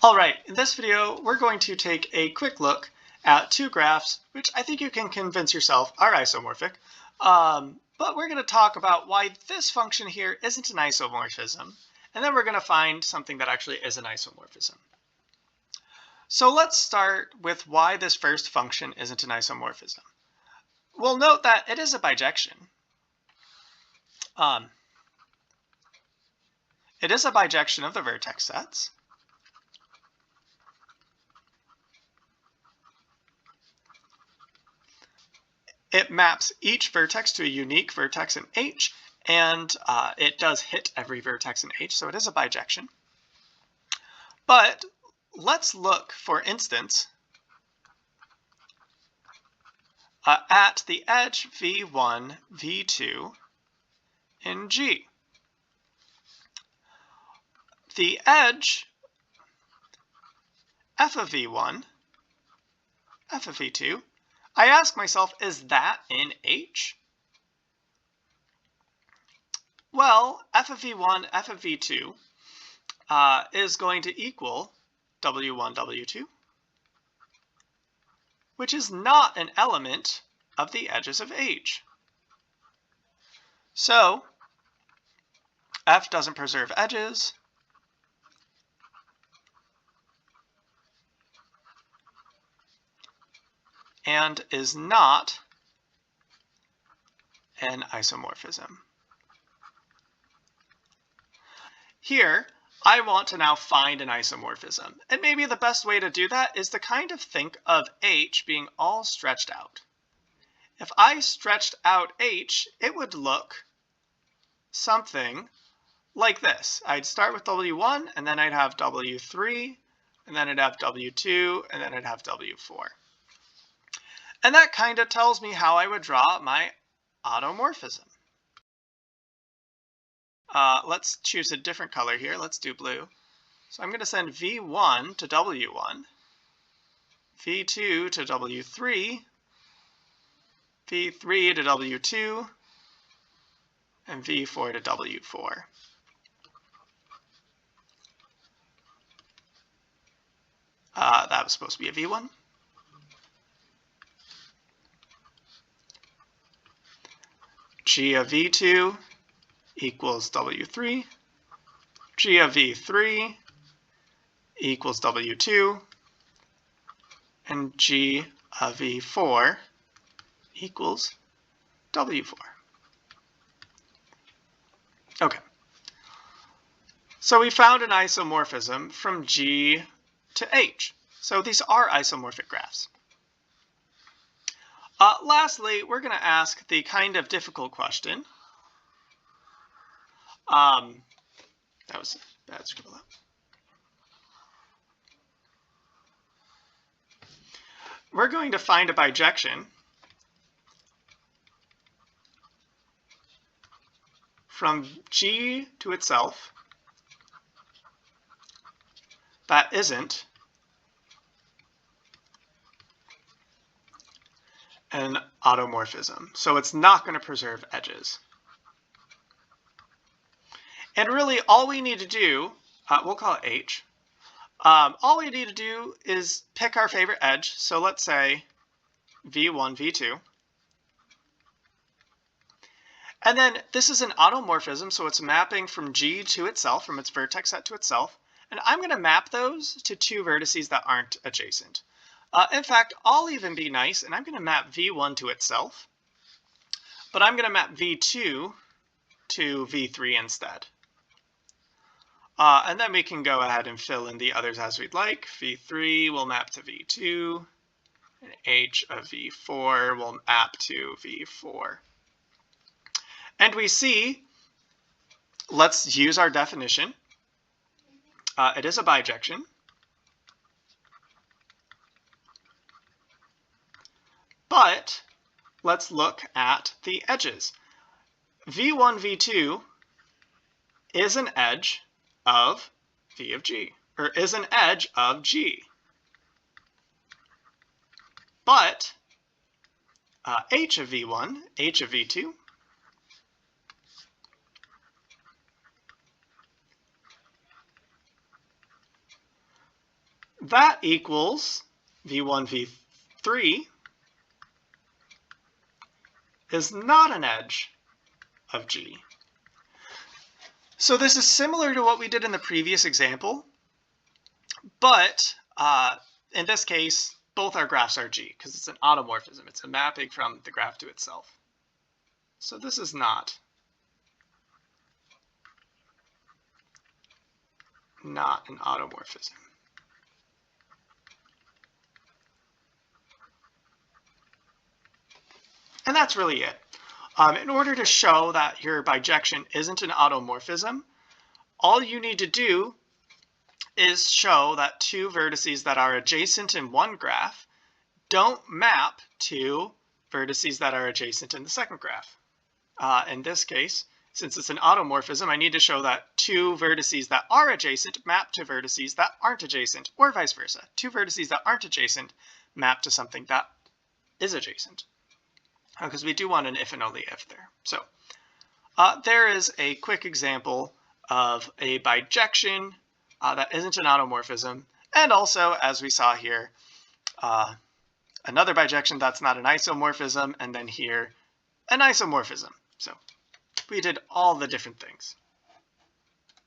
Alright, in this video we're going to take a quick look at two graphs which I think you can convince yourself are isomorphic, but we're going to talk about why this function here isn't an isomorphism, and then we're going to find something that actually is an isomorphism. So let's start with why this first function isn't an isomorphism. We'll note that it is a bijection. It is a bijection of the vertex sets. It maps each vertex to a unique vertex in H, and it does hit every vertex in H, so it is a bijection. But let's look, for instance, at the edge V1, V2 in G. The edge f of V1, f of V2, I ask myself, is that in H? Well, f of V1, f of V2 is going to equal W1, W2, which is not an element of the edges of H. So, f doesn't preserve edges, and is not an isomorphism. Here, I want to now find an isomorphism, and maybe the best way to do that is to kind of think of H being all stretched out. If I stretched out H, it would look something like this. I'd start with W1, and then I'd have W3, and then I'd have W2, and then I'd have W4. And that kind of tells me how I would draw my automorphism. Let's choose a different color here. Let's do blue. So I'm going to send V1 to W1, V2 to W3, V3 to W2, and V4 to W4. That was supposed to be a V1. G of V2 equals W3, G of V3 equals W2, and G of V4 equals W4. Okay, so we found an isomorphism from G to H. So these are isomorphic graphs. Lastly, we're going to ask the kind of difficult question. That was a bad scribble out. We're going to find a bijection from G to itself that isn't an automorphism. So it's not going to preserve edges. And really all we need to do, we'll call it H, all we need to do is pick our favorite edge. So let's say V1, V2. And then this is an automorphism, so it's mapping from G to itself, from its vertex set to itself. And I'm going to map those to two vertices that aren't adjacent. In fact, I'll even be nice, and I'm going to map V1 to itself. But I'm going to map V2 to V3 instead. And then we can go ahead and fill in the others as we'd like. V3 will map to V2, and H of V4 will map to V4. And we see, let's use our definition. It is a bijection. But let's look at the edges. V1, V2 is an edge of V of G, or is an edge of G. But H of V1, H of V2 that equals v1, v3 is not an edge of G. So this is similar to what we did in the previous example, but in this case, both our graphs are G because it's an automorphism. It's a mapping from the graph to itself. So this is not an automorphism. And that's really it. In order to show that your bijection isn't an automorphism, all you need to do is show that two vertices that are adjacent in one graph don't map to vertices that are adjacent in the second graph. In this case, since it's an automorphism, I need to show that two vertices that are adjacent map to vertices that aren't adjacent, or vice versa. Two vertices that aren't adjacent map to something that is adjacent. Because we do want an if and only if there. So there is a quick example of a bijection that isn't an automorphism, and also, as we saw here, another bijection that's not an isomorphism, and then here, an isomorphism. So we did all the different things.